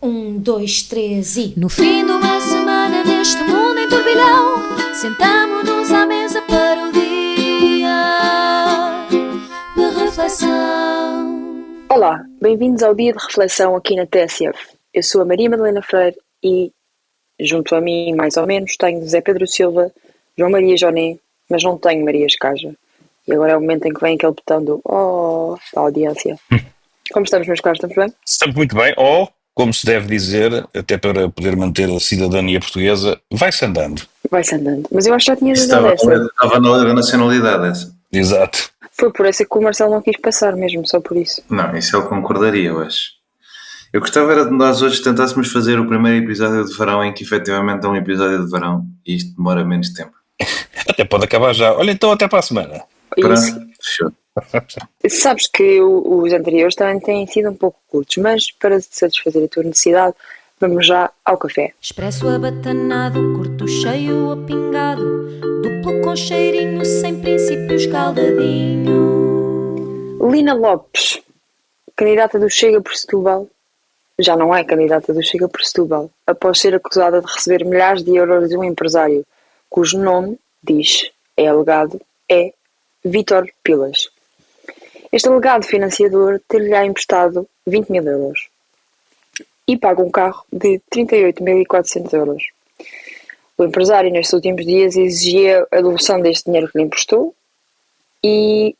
dois, três e... No fim de uma semana neste mundo em turbilhão, sentamo-nos à mesa para o dia de reflexão. Olá, bem-vindos ao dia de reflexão aqui na TSF. Eu sou a Maria Madalena Freire e, junto a mim, mais ou menos, tenho José Pedro Silva, João Maria Joné, mas não tenho Maria Escaja. E agora é o momento em que vem aquele botão do da audiência. Como estamos, meus caros? Estamos bem? Estamos muito bem, ou, como se deve dizer, até para poder manter a cidadania portuguesa, vai-se andando. Vai-se andando. Mas eu acho que já tinha dado essa. Estava na nacionalidade essa. Exato. Foi por essa que o Marcelo não quis passar mesmo, só por isso. Não, isso ele concordaria, eu acho. Eu gostava era de nós hoje tentássemos fazer o primeiro episódio de verão em que efetivamente é um episódio de verão e isto demora menos tempo. Até pode acabar já. Olha, então até para a semana. Isso. Fechou. Sabes que os anteriores também têm sido um pouco curtos, mas para satisfazer a tua necessidade, vamos já ao café. Expresso abatanado, curto cheio ou pingado, duplo com cheirinho, sem princípio escaldadinho. Lina Lopes, candidata do Chega por Setúbal, já não é candidata do Chega por Setúbal, após ser acusada de receber milhares de euros de um empresário cujo nome, é alegado, é Vítor Pilas. Este alegado financiador ter-lhe emprestado 20 mil euros e paga um carro de 38.400 euros. O empresário, nestes últimos dias, exigia a devolução deste dinheiro que lhe emprestou e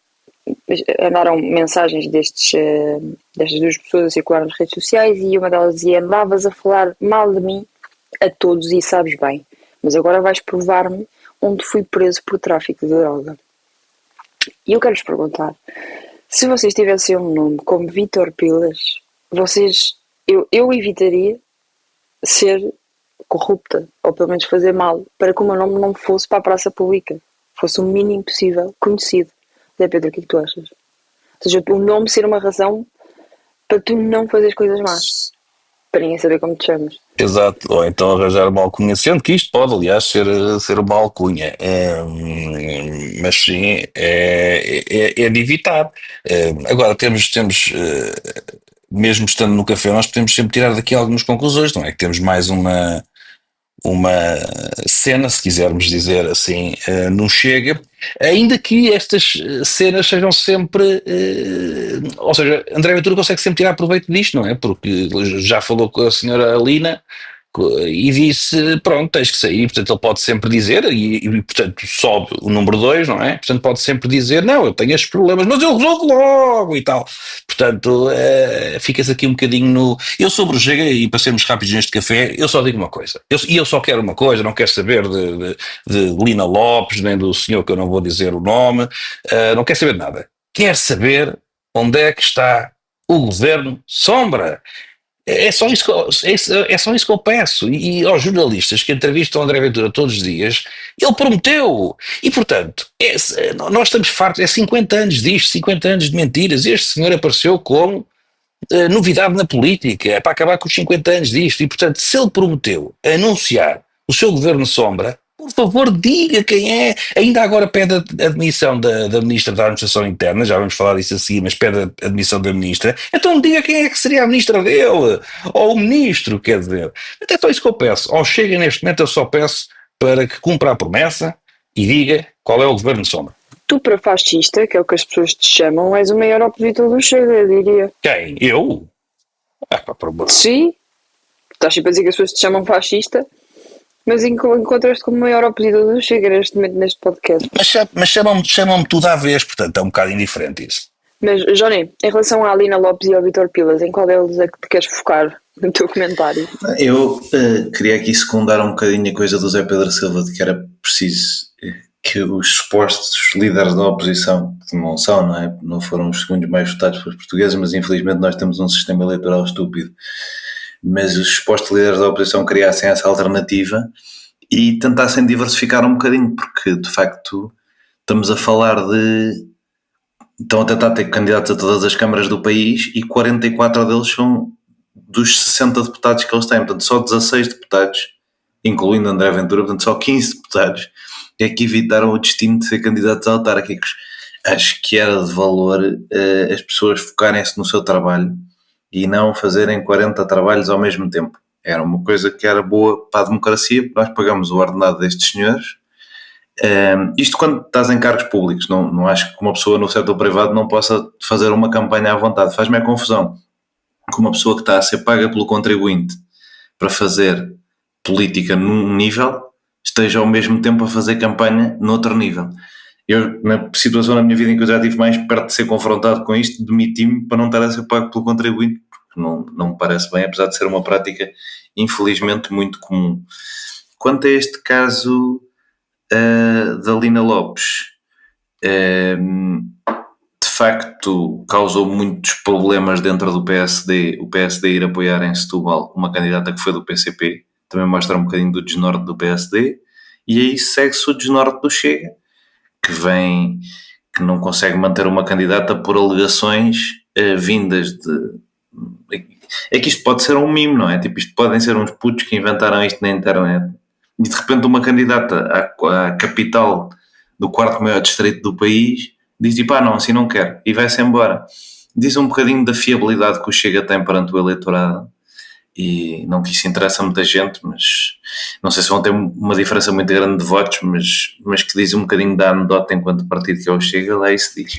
andaram mensagens destas duas pessoas a circular nas redes sociais e uma delas dizia: andavas a falar mal de mim a todos e sabes bem, mas agora vais provar-me onde fui preso por tráfico de droga. E eu quero-vos perguntar, se vocês tivessem um nome como Vítor Pilas, eu evitaria ser corrupta, ou pelo menos fazer mal, para que o meu nome não fosse para a praça pública, fosse o mínimo possível conhecido. Zé Pedro, o que é que tu achas? Ou seja, o nome ser uma razão para tu não fazeres coisas más, para ninguém saber como te chamas. Exato, ou então arranjar uma alcunha, sendo que isto pode, aliás, ser uma alcunha, mas sim, é de evitar. Agora, temos mesmo estando no café, nós podemos sempre tirar daqui algumas conclusões, não é? Que temos mais uma cena, se quisermos dizer assim, não chega, ainda que estas cenas sejam sempre, ou seja, André Ventura consegue sempre tirar proveito disto, não é? Porque já falou com a senhora Lina e disse, pronto, tens que sair, portanto ele pode sempre dizer, e portanto sobe o número 2, não é? Portanto pode sempre dizer, não, eu tenho estes problemas, mas eu resolvo logo e tal. Portanto, ficas aqui um bocadinho no... Eu sobre o Chega, e para sermos rápidos neste café, eu só digo uma coisa, eu só quero uma coisa, não quero saber de Lina Lopes, nem do senhor que eu não vou dizer o nome, não quero saber de nada. Quero saber onde é que está o governo Sombra. É só isso que eu peço. E aos jornalistas que entrevistam André Ventura todos os dias, ele prometeu. E, portanto, nós estamos fartos. É 50 anos disto, 50 anos de mentiras. Este senhor apareceu como novidade na política. É para acabar com os 50 anos disto. E, portanto, se ele prometeu anunciar o seu governo sombra, por favor, diga quem é. Ainda agora pede a admissão da Ministra da Administração Interna, já vamos falar disso a seguir, mas pede a admissão da Ministra. Então diga quem é que seria a Ministra dele, ou o Ministro, quer dizer. Até só isso que eu peço. Ao Chega neste momento eu só peço para que cumpra a promessa e diga qual é o governo de sombra. Tu, para fascista, que é o que as pessoas te chamam, és o maior opositor do Chega, eu diria. Quem? Eu? Sim. Estás sempre a dizer que as pessoas te chamam fascista, mas encontras-te como o maior opositor do Chega neste momento neste podcast. Mas chamam-me tudo à vez, portanto é um bocado indiferente isso. Mas, Johnny, em relação à Lina Lopes e ao Vítor Pilas, em qual deles é que te queres focar no teu comentário? Eu queria aqui secundar um bocadinho a coisa do Zé Pedro Silva, de que era preciso que os supostos líderes da oposição, que não são, não é? Não foram os segundos mais votados pelos portugueses, mas infelizmente nós temos um sistema eleitoral estúpido. Mas os supostos líderes da oposição criassem essa alternativa e tentassem diversificar um bocadinho, porque de facto estamos a falar de... Estão a tentar ter candidatos a todas as câmaras do país e 44 deles são dos 60 deputados que eles têm, portanto só 16 deputados, incluindo André Ventura, portanto só 15 deputados é que evitaram o destino de ser candidatos a autárquicos. Acho que era de valor as pessoas focarem-se no seu trabalho e não fazerem 40 trabalhos ao mesmo tempo. Era uma coisa que era boa para a democracia, porque nós pagamos o ordenado destes senhores. Isto quando estás em cargos públicos, não acho que uma pessoa no setor privado não possa fazer uma campanha à vontade. Faz-me a confusão que uma pessoa que está a ser paga pelo contribuinte para fazer política num nível esteja ao mesmo tempo a fazer campanha noutro nível. Eu, na situação na minha vida em que eu já estive mais perto de ser confrontado com isto, demiti-me para não estar a ser pago pelo contribuinte, porque não me parece bem, apesar de ser uma prática infelizmente muito comum. Quanto a este caso da Lina Lopes, de facto causou muitos problemas dentro do PSD, o PSD ir apoiar em Setúbal uma candidata que foi do PCP, também mostra um bocadinho do desnorte do PSD, e aí segue-se o desnorte do Chega, que não consegue manter uma candidata por alegações vindas de... É que isto pode ser um mimo, não é? Tipo, isto podem ser uns putos que inventaram isto na internet. E de repente uma candidata à capital do quarto maior distrito do país diz tipo, não, assim não quero, e vai-se embora. Diz um bocadinho da fiabilidade que o Chega tem perante o eleitorado, e não que isso interessa a muita gente, mas não sei se vão ter uma diferença muito grande de votos, mas que diz um bocadinho da anedota enquanto partido que é o Chega, lá isso diz.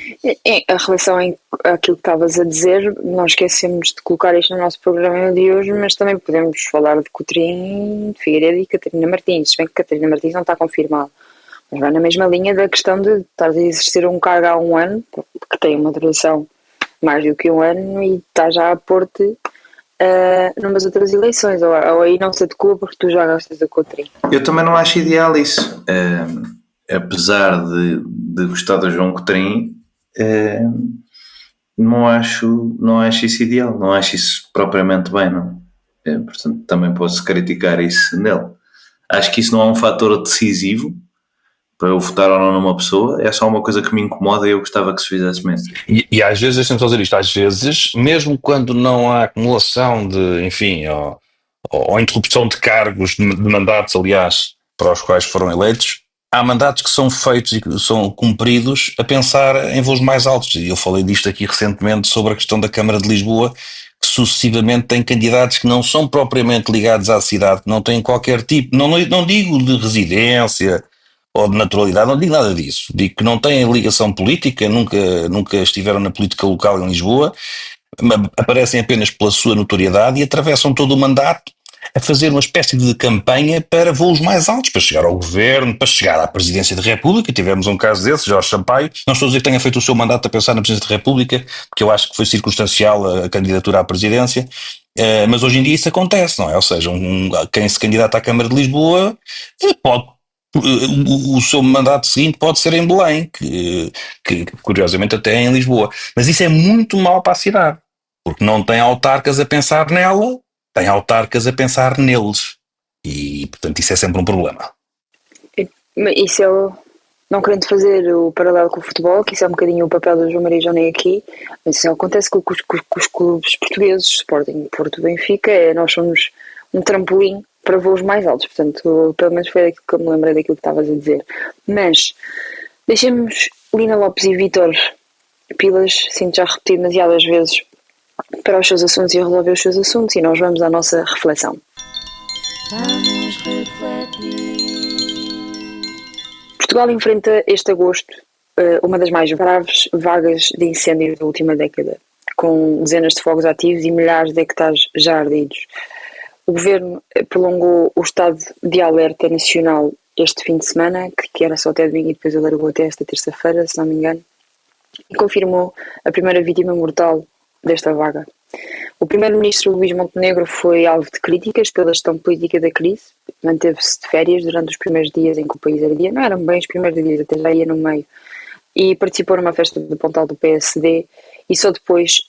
A relação àquilo que estavas a dizer, não esquecemos de colocar isto no nosso programa de hoje, mas também podemos falar de Coutrinho, de Figueiredo e Catarina Martins, se bem que Catarina Martins não está confirmado. Mas vai na mesma linha da questão de estar a exercer um cargo há um ano, que tem uma duração mais do que um ano, e está já a pôr-te numas outras eleições, ou aí não se adequa porque tu já gostas da Coutrinho. Eu também não acho ideal isso. Apesar de gostar do João Coutrinho, não acho isso ideal, não acho isso propriamente bem, não. Portanto, também posso criticar isso nele. Acho que isso não é um fator decisivo para eu votar ou não numa pessoa, é só uma coisa que me incomoda e eu gostava que se fizesse mesmo. E às vezes, deixa-me só dizer isto, às vezes, mesmo quando não há acumulação de, enfim, ou interrupção de cargos, de mandatos, aliás, para os quais foram eleitos, há mandatos que são feitos e que são cumpridos a pensar em voos mais altos. E eu falei disto aqui recentemente sobre a questão da Câmara de Lisboa, que sucessivamente tem candidatos que não são propriamente ligados à cidade, que não têm qualquer tipo, não digo de residência ou de naturalidade, não digo nada disso. Digo que não têm ligação política, nunca estiveram na política local em Lisboa, aparecem apenas pela sua notoriedade e atravessam todo o mandato a fazer uma espécie de campanha para voos mais altos, para chegar ao governo, para chegar à presidência da República. Tivemos um caso desse, Jorge Sampaio. Não estou a dizer que tenha feito o seu mandato a pensar na presidência da República, porque eu acho que foi circunstancial a candidatura à presidência, mas hoje em dia isso acontece, não é? Ou seja, quem se candidata à Câmara de Lisboa o seu mandato seguinte pode ser em Belém, que curiosamente até é em Lisboa. Mas isso é muito mau para a cidade, porque não tem autarcas a pensar nela, tem autarcas a pensar neles. E, portanto, isso é sempre um problema. Isso é não querendo fazer o paralelo com o futebol, que isso é um bocadinho o papel do João Maria Johnny aqui, mas isso acontece com os clubes portugueses, Sporting, Porto, Benfica, nós somos um trampolim para voos mais altos, portanto, pelo menos foi aquilo que eu me lembrei daquilo que estavas a dizer. Mas, deixemos Lina Lopes e Vítor Pilas, sinto já repetir demasiadas vezes, para os seus assuntos e resolver os seus assuntos, e nós vamos à nossa reflexão. Vamos refletir. Portugal enfrenta este agosto uma das mais graves vagas de incêndios da última década, com dezenas de fogos ativos e milhares de hectares já ardidos. O Governo prolongou o estado de alerta nacional este fim de semana, que era só até domingo e depois alargou até esta terça-feira, se não me engano, e confirmou a primeira vítima mortal desta vaga. O primeiro-ministro Luís Montenegro foi alvo de críticas pela gestão política da crise, manteve-se de férias durante os primeiros dias em que o país ardia, não eram bem os primeiros dias, até já ia no meio, e participou numa festa de Pontal do PSD, e só depois,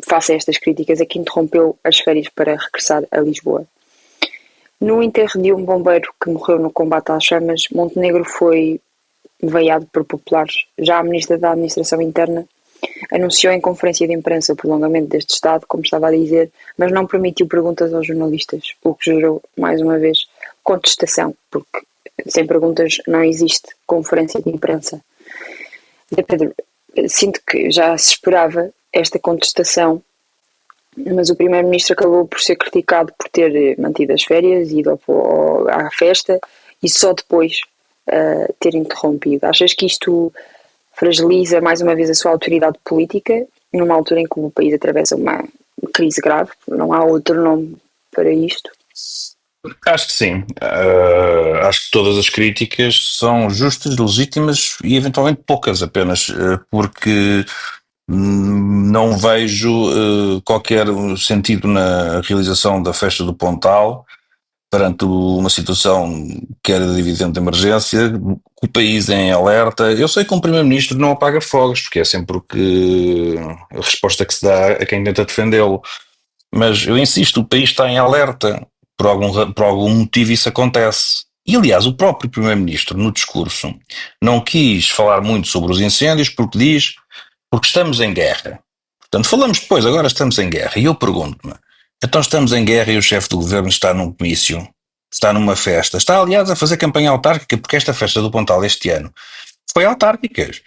face a estas críticas, é que interrompeu as férias para regressar a Lisboa. No enterro de um bombeiro que morreu no combate às chamas, Montenegro foi veiado por populares. Já a ministra da Administração Interna anunciou em conferência de imprensa o prolongamento deste estado, como estava a dizer, mas não permitiu perguntas aos jornalistas, o que gerou, mais uma vez, contestação, porque sem perguntas não existe conferência de imprensa. Pedro, sinto que já se esperava esta contestação mas o primeiro-ministro acabou por ser criticado por ter mantido as férias e ido à festa e só depois ter interrompido. Achas que isto fragiliza mais uma vez a sua autoridade política numa altura em que o país atravessa uma crise grave? Não há outro nome para isto. Acho que sim. Acho que todas as críticas são justas, legítimas e eventualmente poucas apenas, porque não vejo qualquer sentido na realização da festa do Pontal perante uma situação que era evidente de emergência, o país em alerta. Eu sei que um primeiro-ministro não apaga fogos, porque é sempre a resposta que se dá a quem tenta defendê-lo. Mas eu insisto, o país está em alerta, por algum motivo isso acontece. E aliás, o próprio primeiro-ministro no discurso não quis falar muito sobre os incêndios porque estamos em guerra. Portanto, falamos depois, agora estamos em guerra. E eu pergunto-me, então estamos em guerra e o chefe do governo está num comício, está numa festa, está aliás a fazer campanha autárquica, porque esta festa do Pontal este ano foi autárquicas.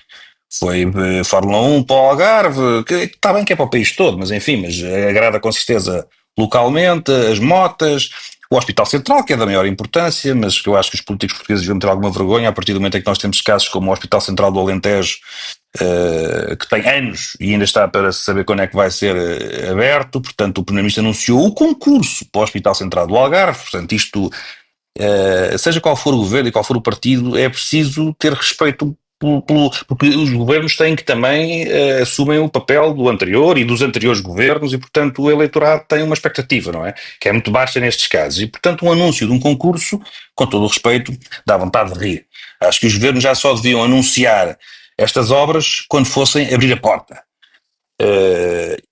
Foi Fórmula 1 para o Algarve, que está bem que é para o país todo, mas enfim, mas agrada com certeza localmente, as motas, o Hospital Central, que é da maior importância, mas que eu acho que os políticos portugueses deviam ter alguma vergonha a partir do momento em que nós temos casos como o Hospital Central do Alentejo, que tem anos e ainda está para saber quando é que vai ser aberto. Portanto, o Primeiro-Ministro anunciou o concurso para o Hospital Central do Algarve. Portanto, isto, seja qual for o governo e qual for o partido, é preciso ter respeito porque os governos têm que também assumem o papel do anterior e dos anteriores governos e, portanto, o eleitorado tem uma expectativa, não é? Que é muito baixa nestes casos. E, portanto, um anúncio de um concurso, com todo o respeito, dá vontade de rir. Acho que os governos já só deviam anunciar estas obras quando fossem abrir a porta.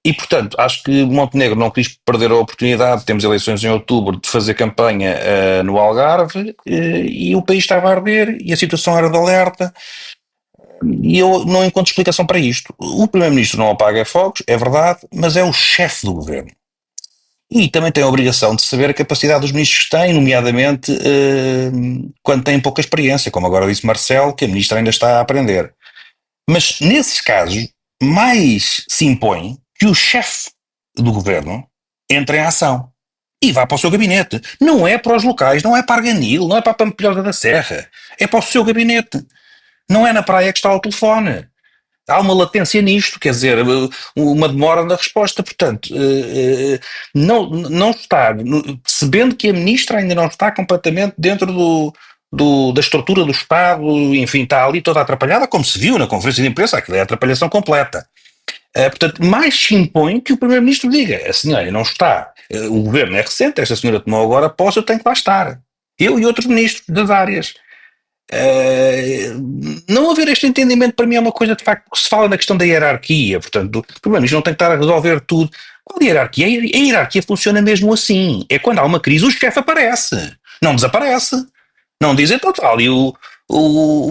E, portanto, acho que Montenegro não quis perder a oportunidade, temos eleições em outubro, de fazer campanha no Algarve, e o país estava a arder e a situação era de alerta. E eu não encontro explicação para isto. O Primeiro-Ministro não apaga fogos, é verdade, mas é o chefe do governo. E também tem a obrigação de saber a capacidade dos ministros que têm, nomeadamente quando têm pouca experiência, como agora disse Marcelo, que a ministra ainda está a aprender. Mas nesses casos, mais se impõe que o chefe do governo entre em ação e vá para o seu gabinete. Não é para os locais, não é para Arganil, não é para a Pampilhosa da Serra, é para o seu gabinete. Não é na praia que está ao telefone. Há uma latência nisto, quer dizer, uma demora na resposta. Portanto, não está, percebendo que a ministra ainda não está completamente dentro da estrutura do Estado, enfim, está ali toda atrapalhada, como se viu na conferência de imprensa, aquilo é a atrapalhação completa. Portanto, mais se impõe que o Primeiro-Ministro diga: a senhora não está, o governo é recente, esta senhora tomou agora posse, eu tenho que lá estar. Eu e outros ministros das áreas. Não haver este entendimento para mim é uma coisa de facto que se fala na questão da hierarquia. Portanto, o Primeiro-Ministro não tem que estar a resolver tudo. Qual hierarquia? A hierarquia funciona mesmo assim. É quando há uma crise, o chefe aparece, não desaparece. Não diz, então está ali o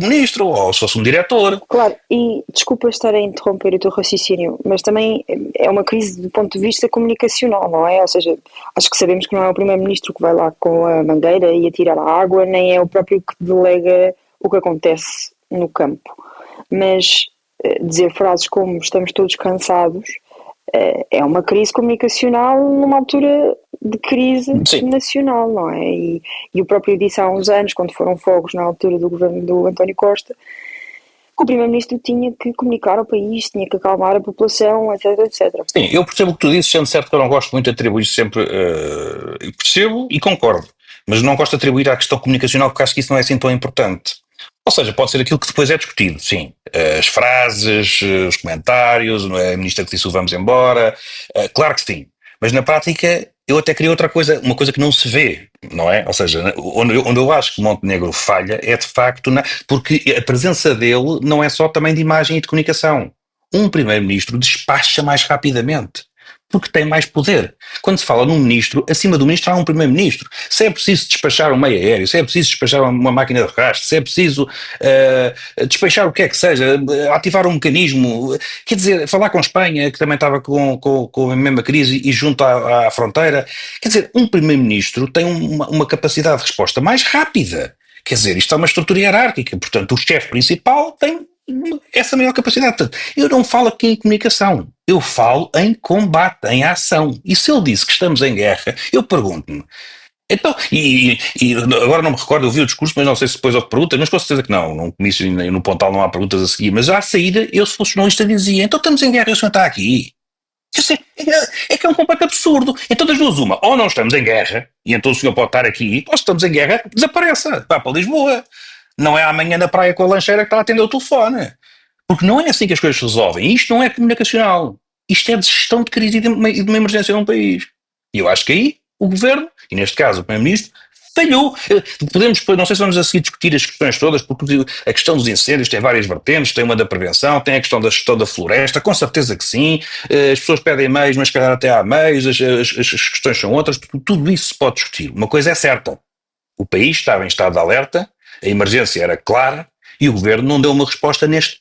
ministro, ou se fosse um diretor. Claro, e desculpa estar a interromper o teu raciocínio, mas também é uma crise do ponto de vista comunicacional, não é? Ou seja, acho que sabemos que não é o primeiro-ministro que vai lá com a mangueira e a tirar a água, nem é o próprio que delega o que acontece no campo. Mas dizer frases como estamos todos cansados é uma crise comunicacional numa altura de crise Sim. nacional, não é? E o próprio disse há uns anos, quando foram fogos na altura do governo do António Costa, que o Primeiro-Ministro tinha que comunicar ao país, tinha que acalmar a população, etc, etc. Sim, eu percebo o que tu dizes, sendo certo que eu não gosto muito de atribuir sempre, percebo e concordo, mas não gosto de atribuir à questão comunicacional porque acho que isso não é assim tão importante. Ou seja, pode ser aquilo que depois é discutido, sim. As frases, os comentários, não é? A ministra que disse o vamos embora, claro que sim. Mas na prática eu até queria outra coisa, uma coisa que não se vê, não é? Ou seja, onde eu acho que Montenegro falha é de facto, porque a presença dele não é só também de imagem e de comunicação. Um primeiro-ministro despacha mais rapidamente, porque tem mais poder. Quando se fala num ministro, acima do ministro há um primeiro-ministro. Se é preciso despachar um meio aéreo, se é preciso despachar uma máquina de rastro, se é preciso despachar o que é que seja, ativar um mecanismo, quer dizer, falar com a Espanha, que também estava com a mesma crise e junto à fronteira, quer dizer, um primeiro-ministro tem uma capacidade de resposta mais rápida. Quer dizer, isto é uma estrutura hierárquica, portanto o chefe principal tem essa maior capacidade. Portanto, eu não falo aqui em comunicação, eu falo em combate, em ação. E se ele disse que estamos em guerra, eu pergunto-me. Então, e agora não me recordo, eu vi o discurso, mas não sei se depois houve perguntas, mas com certeza que não, num comício nem no Pontal não há perguntas a seguir, mas à saída, eu se fosse jornalista dizia, então estamos em guerra e o senhor está aqui. Eu sei, é que é um completo absurdo. Então das duas uma, ou não estamos em guerra, e então o senhor pode estar aqui, ou se estamos em guerra, desapareça, vá para Lisboa. Não é amanhã na praia com a lancheira que está a atender o telefone. Porque não é assim que as coisas se resolvem. Isto não é comunicacional. Isto é de gestão de crise e de uma emergência num país. E eu acho que aí o governo, e neste caso o primeiro-ministro, falhou. Podemos, não sei se vamos a seguir discutir as questões todas, porque a questão dos incêndios tem várias vertentes, tem uma da prevenção, tem a questão da gestão da floresta, com certeza que sim. As pessoas pedem meios, mas se calhar até há meios, as questões são outras, tudo isso se pode discutir. Uma coisa é certa, o país estava em estado de alerta, a emergência era clara, e o governo não deu uma resposta neste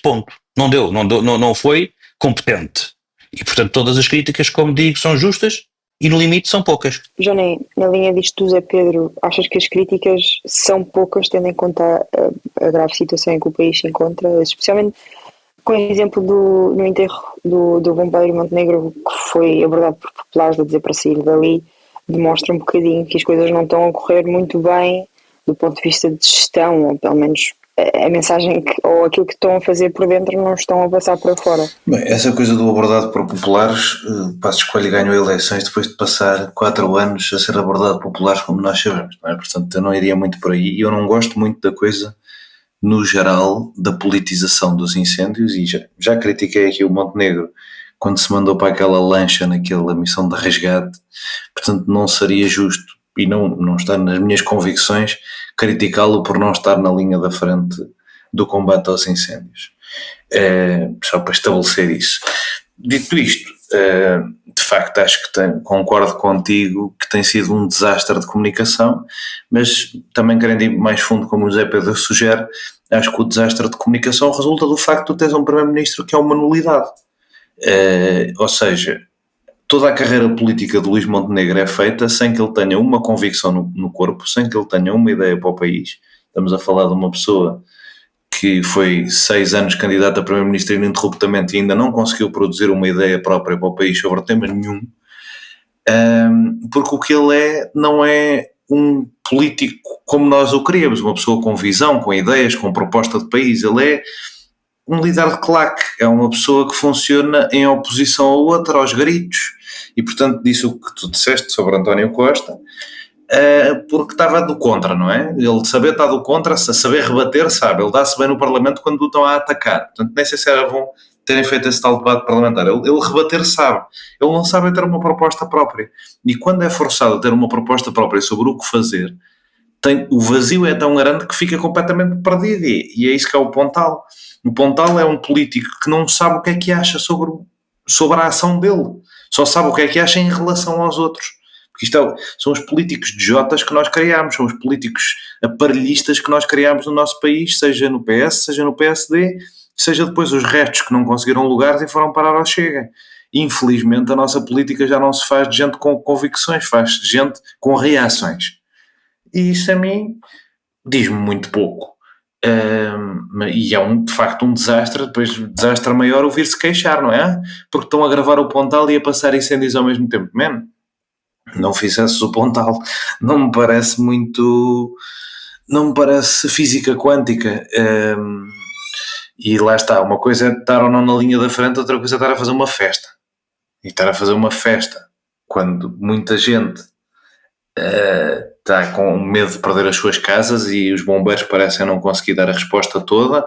ponto. Não foi competente. E, portanto, todas as críticas, como digo, são justas e, no limite, são poucas. Johnny, na linha disto do Zé Pedro, achas que as críticas são poucas, tendo em conta a grave situação em que o país se encontra, especialmente com o exemplo no enterro do bombeiro Montenegro, que foi abordado por populares a dizer para sair dali, demonstra um bocadinho que as coisas não estão a correr muito bem do ponto de vista de gestão, ou pelo menos a mensagem ou aquilo que estão a fazer por dentro não estão a passar para fora. Bem, essa coisa do abordado por populares, Passos Coelho ganhou eleições depois de passar 4 anos a ser abordado por populares, como nós sabemos, não é? Portanto, eu não iria muito por aí, e eu não gosto muito da coisa, no geral, da politização dos incêndios, e já critiquei aqui o Montenegro quando se mandou para aquela lancha naquela missão de resgate. Portanto, não seria justo, e não está nas minhas convicções, criticá-lo por não estar na linha da frente do combate aos incêndios. Só para estabelecer isso. Dito isto, de facto acho que concordo contigo que tem sido um desastre de comunicação, mas também querendo ir mais fundo, como o José Pedro sugere, acho que o desastre de comunicação resulta do facto de teres um primeiro-ministro que é uma nulidade. Ou seja, toda a carreira política de Luís Montenegro é feita sem que ele tenha uma convicção no corpo, sem que ele tenha uma ideia para o país. Estamos a falar de uma pessoa que foi 6 anos candidato a primeiro-ministro ininterruptamente e ainda não conseguiu produzir uma ideia própria para o país sobre tema nenhum, porque o que ele não é um político como nós o queríamos, uma pessoa com visão, com ideias, com proposta de país. Ele é um líder de claque, é uma pessoa que funciona em oposição a outra, aos gritos, e portanto disse o que tu disseste sobre António Costa, porque estava do contra, não é? Ele saber estar do contra, saber rebater, sabe, ele dá-se bem no Parlamento quando o estão a atacar, portanto nem sei se era bom terem feito esse tal debate parlamentar. Ele rebater sabe, ele não sabe ter uma proposta própria, e quando é forçado a ter uma proposta própria sobre o que fazer, o vazio é tão grande que fica completamente perdido, e é isso que é o Pontal. O Pontal é um político que não sabe o que é que acha sobre a ação dele, só sabe o que é que acha em relação aos outros, porque são os políticos de jotas que nós criámos, são os políticos aparelhistas que nós criámos no nosso país, seja no PS, seja no PSD, seja depois os restos que não conseguiram lugares e foram parar ao Chega. Infelizmente a nossa política já não se faz de gente com convicções, faz de gente com reações. E isso a mim diz-me muito pouco. E é de facto um desastre, depois desastre maior ouvir-se queixar, não é? Porque estão a gravar o Pontal e a passar incêndios ao mesmo tempo. Man, não fizesse o Pontal, não me parece muito, não me parece física quântica. E lá está, uma coisa é estar ou não na linha da frente, outra coisa é estar a fazer uma festa. E estar a fazer uma festa quando muita gente está com medo de perder as suas casas e os bombeiros parecem não conseguir dar a resposta toda.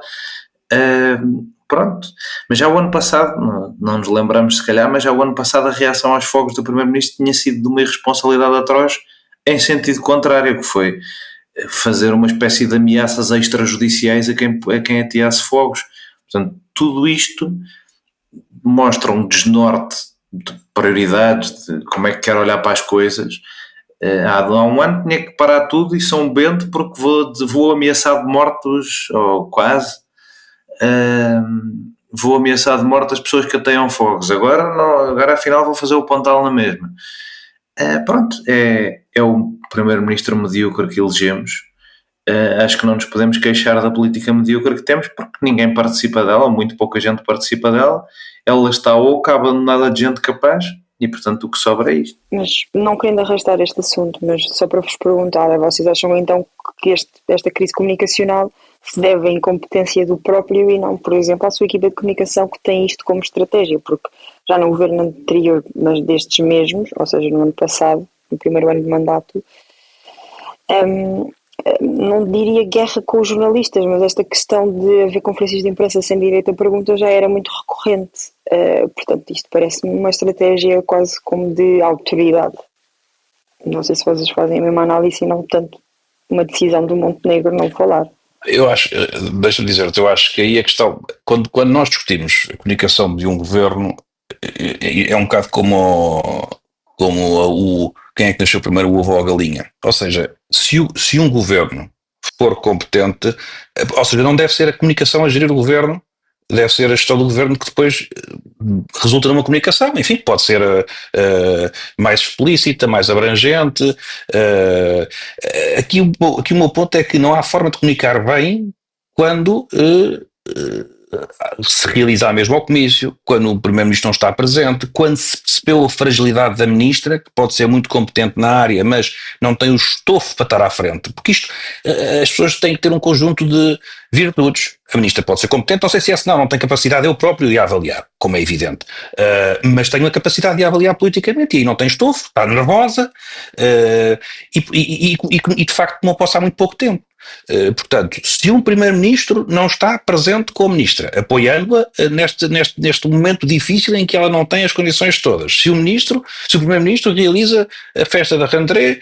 Pronto, mas já o ano passado, não nos lembramos se calhar, mas já o ano passado a reação aos fogos do primeiro-ministro tinha sido de uma irresponsabilidade atroz em sentido contrário, que foi fazer uma espécie de ameaças extrajudiciais a quem ateasse fogos. Portanto, tudo isto mostra um desnorte de prioridades, de como é que quer olhar para as coisas. Há um ano tinha que parar tudo e São Bento porque vou ameaçar de mortos, ou quase, vou ameaçar de morte as pessoas que ateiam fogos. Agora afinal vou fazer o Pontal na mesma. Pronto, é o primeiro-ministro medíocre que elegemos, acho que não nos podemos queixar da política medíocre que temos, porque ninguém participa dela, muito pouca gente participa dela, ela está ou cabe nada de gente capaz, e portanto o que sobra é isto. Mas não querendo arrastar este assunto, mas só para vos perguntar, vocês acham então que esta crise comunicacional se deve à incompetência do próprio e não, por exemplo, à sua equipa de comunicação que tem isto como estratégia? Porque já no governo anterior, mas destes mesmos, ou seja, no ano passado, no primeiro ano de mandato, não diria guerra com os jornalistas, mas esta questão de haver conferências de imprensa sem direito a pergunta já era muito recorrente. Portanto, isto parece-me uma estratégia quase como de autoridade. Não sei se vocês fazem a mesma análise e não tanto uma decisão do Montenegro não falar. Eu acho, deixa-me dizer-te, eu acho que aí a questão, quando nós discutimos a comunicação de um governo, é um bocado como quem é que nasceu primeiro, o ovo ou a galinha. Ou seja, se um governo for competente, ou seja, não deve ser a comunicação a gerir o governo, deve ser a gestão do governo que depois resulta numa comunicação, enfim, pode ser mais explícita, mais abrangente. Aqui o meu ponto é que não há forma de comunicar bem quando se realiza mesmo ao comício, quando o Primeiro-Ministro não está presente, quando se percebeu a fragilidade da Ministra, que pode ser muito competente na área, mas não tem o estofo para estar à frente, porque isto, as pessoas têm que ter um conjunto de virtudes. A Ministra pode ser competente, não sei se não tem capacidade eu próprio de a avaliar, como é evidente, mas tenho a capacidade de a avaliar politicamente e aí não tem estofo, está nervosa e de facto não posso há muito pouco tempo. Portanto, se um Primeiro-Ministro não está presente com a Ministra, apoiando-a neste momento difícil em que ela não tem as condições todas, se o Primeiro-Ministro realiza a festa da rentrée,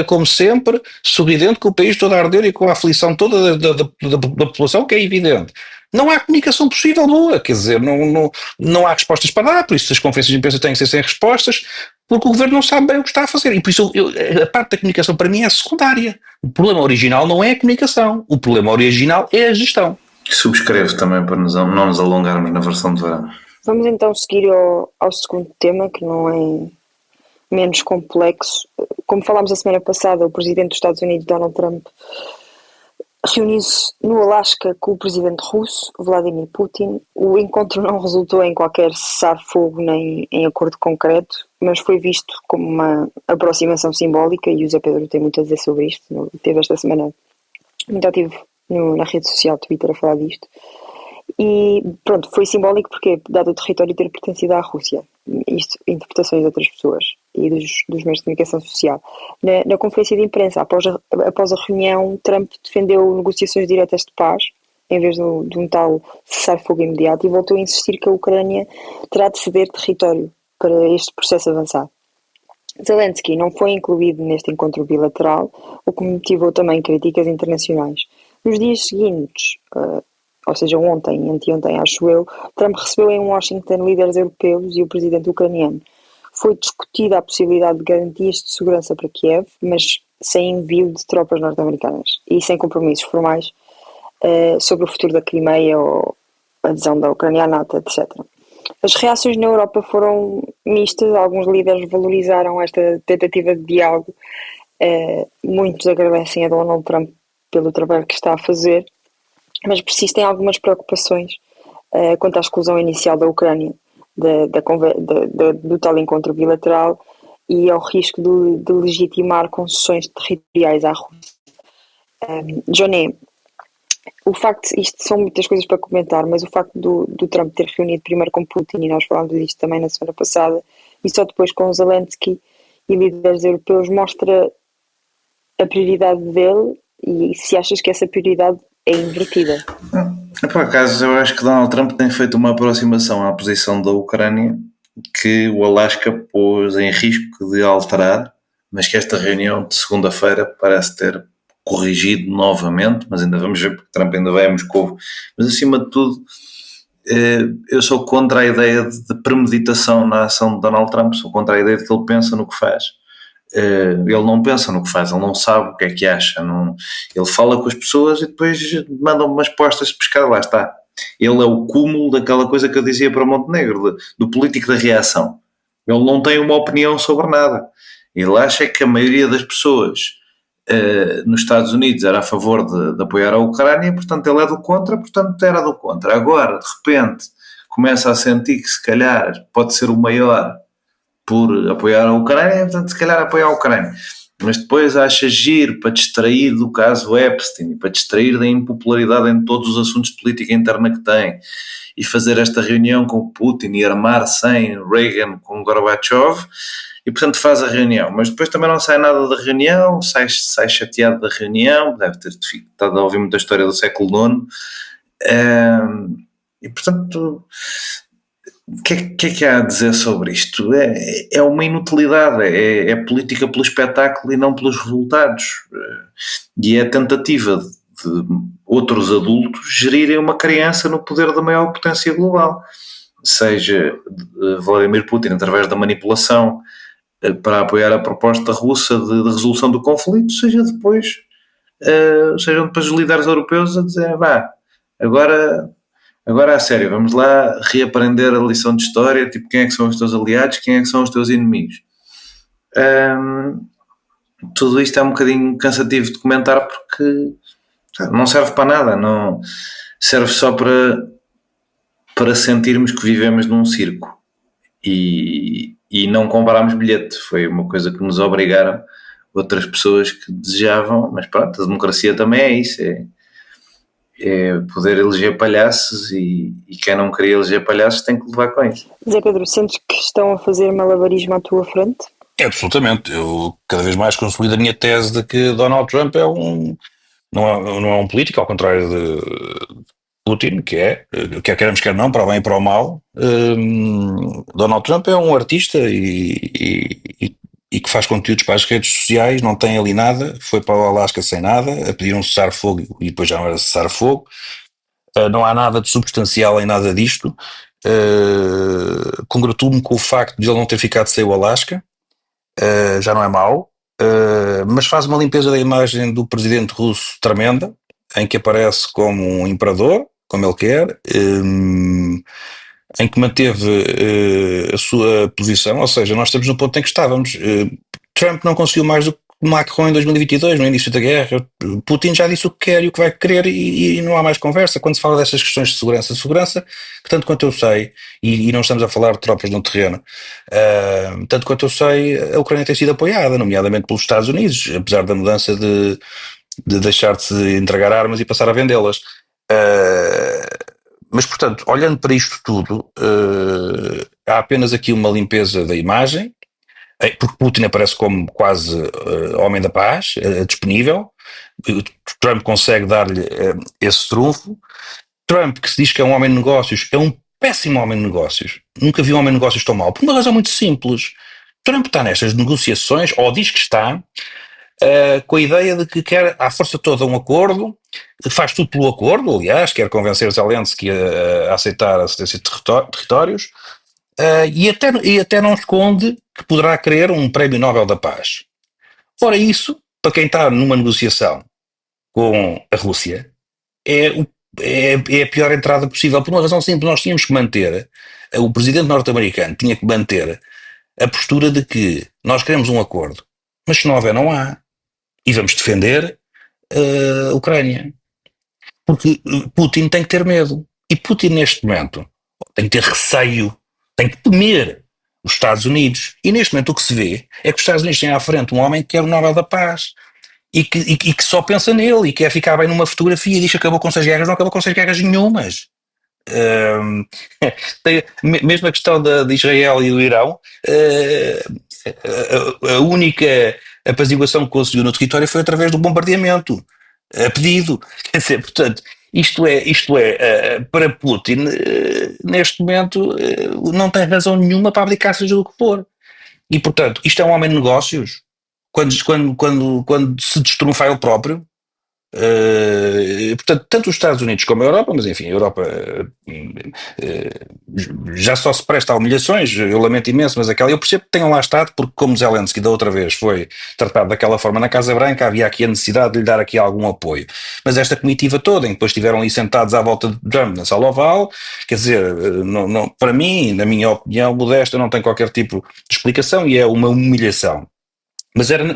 como sempre, sorridente, com o país todo a arder e com a aflição toda da população, que é evidente. Não há comunicação possível boa, quer dizer, não há respostas para dar, por isso as conferências de imprensa têm que ser sem respostas, porque o governo não sabe bem o que está a fazer, e por isso a parte da comunicação para mim é secundária. O problema original não é a comunicação, o problema original é a gestão. Subscrevo também para não nos alongarmos na versão de verão. Vamos então seguir ao segundo tema, que não é menos complexo. Como falámos a semana passada, o presidente dos Estados Unidos, Donald Trump, reuniu-se no Alasca com o presidente russo, Vladimir Putin. O encontro não resultou em qualquer cessar-fogo nem em acordo concreto, mas foi visto como uma aproximação simbólica, e o Zé Pedro tem muito a dizer sobre isto. Teve esta semana muito ativo na rede social Twitter a falar disto. E pronto, foi simbólico porque, dado o território ter pertencido à Rússia, isto, interpretações de outras pessoas e dos meios de comunicação social. Na conferência de imprensa, após a reunião, Trump defendeu negociações diretas de paz, em vez de um tal cessar-fogo imediato, e voltou a insistir que a Ucrânia terá de ceder território para este processo avançar. Zelensky não foi incluído neste encontro bilateral, o que motivou também críticas internacionais. Nos dias seguintes, ou seja, ontem e anteontem, acho eu, Trump recebeu em Washington líderes europeus e o presidente ucraniano. Foi discutida a possibilidade de garantias de segurança para Kiev, mas sem envio de tropas norte-americanas e sem compromissos formais sobre o futuro da Crimeia ou a adesão da Ucrânia à NATO, etc. As reações na Europa foram mistas, alguns líderes valorizaram esta tentativa de diálogo, muitos agradecem a Donald Trump pelo trabalho que está a fazer, mas persistem algumas preocupações quanto à exclusão inicial da Ucrânia do tal encontro bilateral e ao risco de legitimar concessões territoriais à Rússia. Johnny, o facto, isto são muitas coisas para comentar, mas o facto do Trump ter reunido primeiro com Putin, e nós falámos disto também na semana passada, e só depois com Zelensky e líderes europeus, mostra a prioridade dele, e se achas que essa prioridade é invertida. Por acaso, eu acho que Donald Trump tem feito uma aproximação à posição da Ucrânia que o Alasca pôs em risco de alterar, mas que esta reunião de segunda-feira parece ter corrigido novamente, mas ainda vamos ver, porque Trump ainda vai a Moscou. Mas acima de tudo, eu sou contra a ideia de premeditação na ação de Donald Trump, sou contra a ideia de que ele pensa no que faz. Ele não pensa no que faz, ele não sabe o que é que acha, ele fala com as pessoas e depois manda umas postas de pescar, lá está. Ele é o cúmulo daquela coisa que eu dizia para Montenegro, do político da reação. Ele não tem uma opinião sobre nada, ele acha que a maioria das pessoas nos Estados Unidos era a favor de apoiar a Ucrânia, portanto ele é do contra, portanto era do contra. Agora, de repente, começa a sentir que se calhar pode ser o maior por apoiar a Ucrânia, portanto se calhar apoiar a Ucrânia. Mas depois acha giro para distrair do caso Epstein, para distrair da impopularidade em todos os assuntos de política interna que tem, e fazer esta reunião com o Putin e armar sem Reagan com Gorbachev, e portanto faz a reunião. Mas depois também não sai nada da reunião, sai chateado da reunião, deve ter estado a ouvir muita história do século IX, e portanto... O que é que há a dizer sobre isto? É uma inutilidade, é política pelo espetáculo e não pelos resultados. E é a tentativa de outros adultos gerirem uma criança no poder da maior potência global. Seja Vladimir Putin através da manipulação para apoiar a proposta russa de resolução do conflito, sejam depois os líderes europeus a dizer, agora a sério, vamos lá reaprender a lição de história, tipo, quem é que são os teus aliados, quem é que são os teus inimigos. Tudo isto é um bocadinho cansativo de comentar porque não serve para nada, não serve só para sentirmos que vivemos num circo e não comprarmos bilhete. Foi uma coisa que nos obrigaram outras pessoas que desejavam, mas pronto, a democracia também é isso, é poder eleger palhaços e quem não queria eleger palhaços tem que levar com isso. Zé Pedro, sentes que estão a fazer malabarismo à tua frente? Absolutamente. Eu cada vez mais consolido a minha tese de que Donald Trump não é um político, ao contrário de Putin, quer queremos, quer não, para o bem e para o mal. Donald Trump é um artista e que faz conteúdos para as redes sociais, não tem ali nada, foi para o Alasca sem nada, a pedir um cessar-fogo e depois já não era cessar-fogo. Não há nada de substancial em nada disto. Congratulo-me com o facto de ele não ter ficado sem o Alasca, já não é mau, mas faz uma limpeza da imagem do presidente russo tremenda, em que aparece como um imperador, como ele quer, em que manteve a sua posição, ou seja, nós estamos no ponto em que estávamos. Trump não conseguiu mais do que Macron em 2022, no início da guerra. Putin já disse o que quer e o que vai querer e não há mais conversa. Quando se fala destas questões de segurança, que tanto quanto eu sei, e não estamos a falar de tropas no terreno, tanto quanto eu sei, a Ucrânia tem sido apoiada, nomeadamente pelos Estados Unidos, apesar da mudança de deixar de se entregar armas e passar a vendê-las. Mas, portanto, olhando para isto tudo, há apenas aqui uma limpeza da imagem, porque Putin aparece como quase homem da paz, disponível. Trump consegue dar-lhe esse trunfo. Trump, que se diz que é um homem de negócios, é um péssimo homem de negócios. Nunca vi um homem de negócios tão mau, por uma razão muito simples. Trump está nestas negociações, ou diz que está, com a ideia de que quer à força toda um acordo, faz tudo pelo acordo, aliás, quer convencer Zelensky a aceitar a cedência de territórios, e até não esconde que poderá querer um prémio Nobel da Paz. Ora, isso, para quem está numa negociação com a Rússia, é a pior entrada possível, por uma razão simples. Nós tínhamos que manter, o presidente norte-americano tinha que manter a postura de que nós queremos um acordo, mas se não houver, não há. E vamos defender a Ucrânia. Porque Putin tem que ter medo. E Putin, neste momento, tem que ter receio, tem que temer os Estados Unidos. E neste momento o que se vê é que os Estados Unidos têm à frente um homem que quer o Nobel da Paz e que só pensa nele e quer ficar bem numa fotografia e diz que acabou com 6 guerras. Não acabou com 6 guerras nenhumas. Mesmo a questão de Israel e do Irão, a única apaziguação que conseguiu no território foi através do bombardeamento a pedido. Quer dizer, portanto, isto é para Putin, neste momento, não tem razão nenhuma para abdicar seja do que for. E, portanto, isto é um homem de negócios. Quando se destrunfa ele próprio, portanto, tanto os Estados Unidos como a Europa, mas enfim, a Europa já só se presta a humilhações, eu lamento imenso, mas eu percebo que tenham lá estado, porque como Zelensky da outra vez foi tratado daquela forma na Casa Branca, havia aqui a necessidade de lhe dar aqui algum apoio. Mas esta comitiva toda, em que depois estiveram ali sentados à volta de Trump na sala oval, quer dizer, não, para mim, na minha opinião modesta, não tem qualquer tipo de explicação e é uma humilhação.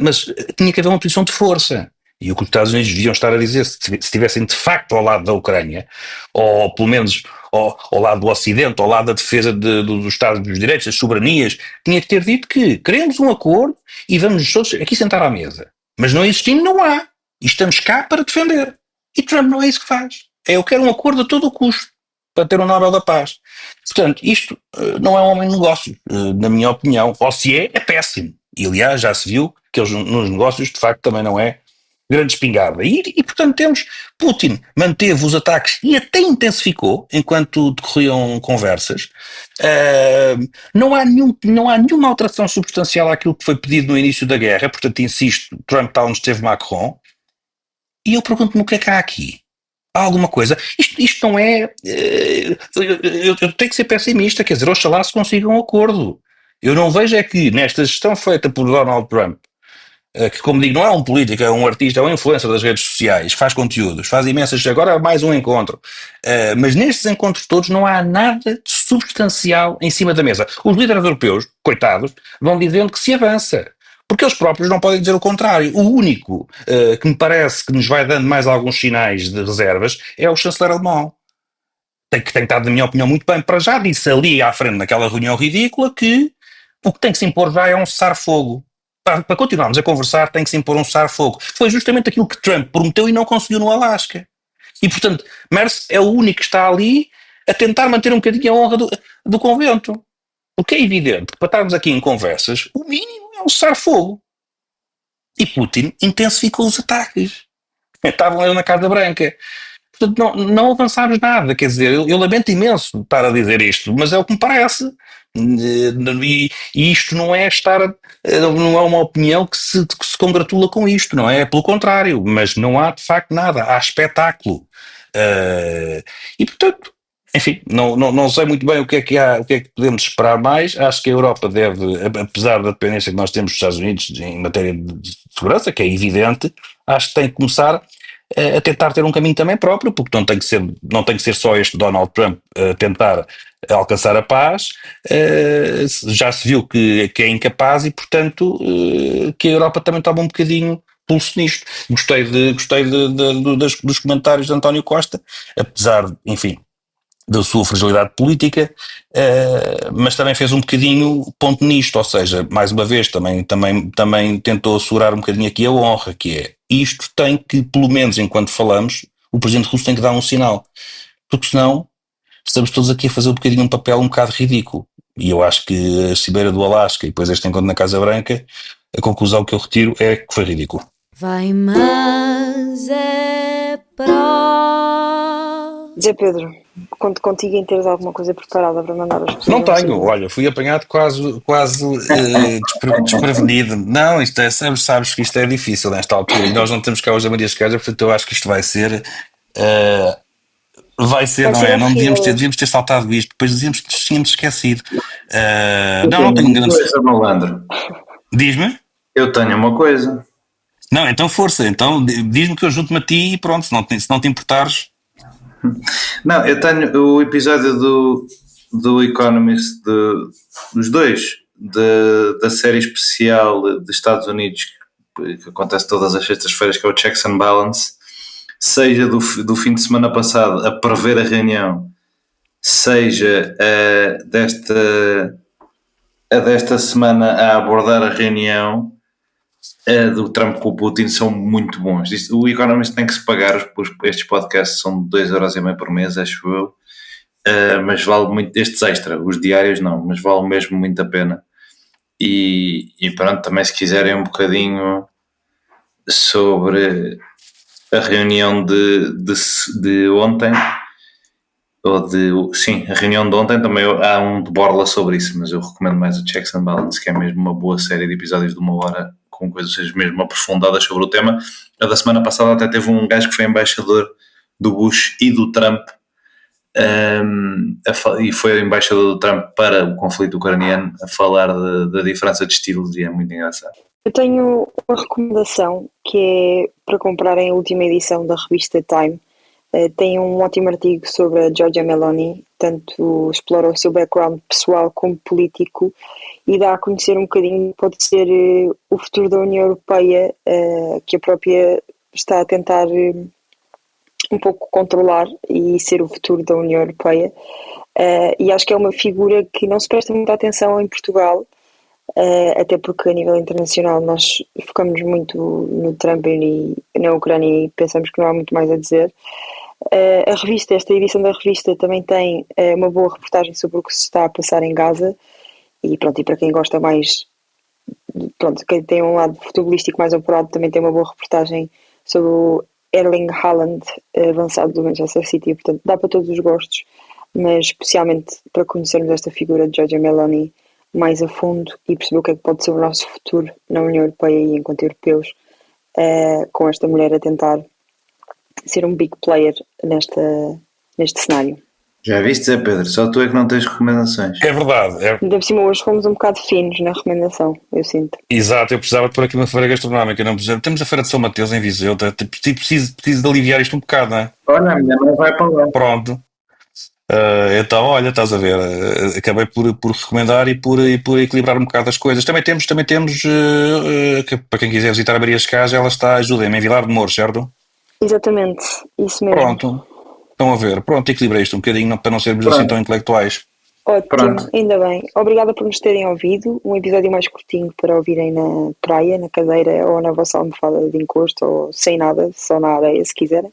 mas tinha que haver uma posição de força. E o que os Estados Unidos deviam estar a dizer, se estivessem de facto ao lado da Ucrânia, ou pelo menos ao lado do Ocidente, ao lado da defesa dos Estados dos direitos, das soberanias, tinha que ter dito que queremos um acordo e vamos todos aqui sentar à mesa. Mas não existindo, não há. E estamos cá para defender. E Trump não é isso que faz. Eu quero um acordo a todo o custo para ter um Nobel da Paz. Portanto, isto não é um homem de negócios, na minha opinião. Ou se é péssimo. E aliás, já se viu que eles nos negócios, de facto, também não é grande espingarda. E portanto, Putin manteve os ataques e até intensificou enquanto decorriam conversas. Não há nenhuma alteração substancial àquilo que foi pedido no início da guerra. Portanto, insisto, Trump está onde esteve Macron. E eu pergunto-me o que é que há aqui? Há alguma coisa? Isto não é... eu tenho que ser pessimista, quer dizer, oxalá se consiga um acordo. Eu não vejo é que nesta gestão feita por Donald Trump, que como digo, não é um político, é um artista, é um influencer das redes sociais, faz conteúdos, faz imensas, agora mais um encontro. Mas nestes encontros todos não há nada de substancial em cima da mesa. Os líderes europeus, coitados, vão dizendo que se avança. Porque eles próprios não podem dizer o contrário. O único que me parece que nos vai dando mais alguns sinais de reservas é o chanceler alemão. Que tem estado, na minha opinião, muito bem. Para já disse ali à frente, naquela reunião ridícula, que o que tem que se impor já é um cessar-fogo. Para continuarmos a conversar tem que se impor um cessar-fogo. Foi justamente aquilo que Trump prometeu e não conseguiu no Alasca. E, portanto, Merz é o único que está ali a tentar manter um bocadinho a honra do convento. Porque é evidente que para estarmos aqui em conversas, o mínimo é um cessar-fogo. E Putin intensificou os ataques. Estavam ali na Casa Branca. Portanto, não avançámos nada. Quer dizer, eu lamento imenso estar a dizer isto, mas é o que me parece. E isto não é não é uma opinião que se congratula com isto, não é? Pelo contrário, mas não há de facto nada. Há espetáculo. E portanto, enfim, não sei muito bem o que é que há, o que é que podemos esperar mais. Acho que a Europa deve, apesar da dependência que nós temos dos Estados Unidos em matéria de segurança, que é evidente, acho que tem que começar a tentar ter um caminho também próprio, porque não tem que ser só este Donald Trump a tentar alcançar a paz. Já se viu que é incapaz e, portanto, que a Europa também toma um bocadinho pulso nisto. Gostei dos comentários de António Costa, apesar, enfim, da sua fragilidade política, mas também fez um bocadinho ponto nisto, ou seja, mais uma vez também tentou assegurar um bocadinho aqui a honra, que é, isto tem que, pelo menos enquanto falamos, o Presidente Russo tem que dar um sinal, porque senão estamos todos aqui a fazer um bocadinho um papel um bocado ridículo, e eu acho que a cimeira do Alasca e depois este encontro na Casa Branca, a conclusão que eu retiro é que foi ridículo. Vai, mas é para... Zé Pedro, conto contigo em teres alguma coisa preparada para mandar as pessoas. Não tenho, olha, fui apanhado quase desprevenido. Não, isto é, sabes que isto é difícil nesta altura e nós não temos cá hoje a Maria Escaja, portanto eu acho que isto vai ser, não é? Não devíamos ter saltado isto, depois dizíamos que tínhamos esquecido. Não tenho grande coisa, malandro. Diz-me? Eu tenho uma coisa. Não, então força, então diz-me que eu junto-me a ti e pronto, se não te importares. Não, eu tenho o episódio do Economist, dos dois, da série especial dos Estados Unidos, que acontece todas as sextas-feiras, que é o Checks and Balance, seja do fim de semana passado a prever a reunião, seja desta semana a abordar a reunião do Trump com o Putin, são muito bons. O Economist tem que se pagar, estes podcasts são 2,5€ por mês, acho eu, mas vale muito, estes extra, os diários não, mas vale mesmo muito a pena. E pronto, também se quiserem um bocadinho sobre a reunião de ontem, a reunião de ontem, também há um de borla sobre isso, mas eu recomendo mais o Checks and Balance, que é mesmo uma boa série de episódios de 1 hora, com coisas mesmo aprofundadas sobre o tema. A da semana passada até teve um gajo que foi embaixador do Bush e do Trump, e foi embaixador do Trump para o conflito ucraniano, a falar da diferença de estilos, e é muito engraçado. Eu tenho uma recomendação que é para comprarem a última edição da revista Time. Tem um ótimo artigo sobre a Giorgia Meloni, tanto explora o seu background pessoal como político e dá a conhecer um bocadinho, pode ser o futuro da União Europeia, que a própria está a tentar um pouco controlar e ser o futuro da União Europeia. E acho que é uma figura que não se presta muita atenção em Portugal, até porque a nível internacional nós focamos muito no Trump e na Ucrânia e pensamos que não há muito mais a dizer. A revista, esta edição da revista também tem uma boa reportagem sobre o que se está a passar em Gaza e pronto, e para quem gosta mais, pronto, quem tem um lado futebolístico mais apurado também tem uma boa reportagem sobre o Erling Haaland, avançado do Manchester City, portanto dá para todos os gostos, mas especialmente para conhecermos esta figura de Giorgia Meloni mais a fundo e perceber o que é que pode ser o nosso futuro na União Europeia e enquanto europeus, com esta mulher a tentar ser um big player neste cenário. Já viste, Zé Pedro? Só tu é que não tens recomendações. É verdade. Ainda por cima hoje fomos um bocado finos na recomendação, eu sinto. Exato, eu precisava de pôr aqui uma feira gastronómica. Não precisava. Temos a Feira de São Mateus em Viseu. Preciso de aliviar isto um bocado, não é? Olha, a minha não vai para lá. Pronto. Então, olha, estás a ver, acabei por recomendar e por equilibrar um bocado as coisas. Também temos que, para quem quiser visitar a Maria Escás, ela está, ajudem-me, em Vilar de Mouros, certo? Exatamente, isso mesmo. Pronto, estão a ver, pronto, equilibrei isto um bocadinho para não sermos assim tão intelectuais. Ótimo, Pronto. ainda bem. Obrigada por nos terem ouvido. Um episódio mais curtinho para ouvirem na praia, na cadeira ou na vossa almofada de encosto ou sem nada, só na areia se quiserem.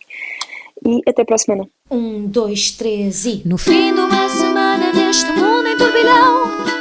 E até para a semana. 1, 2, 3 e. No fim de uma semana neste mundo em turbilhão,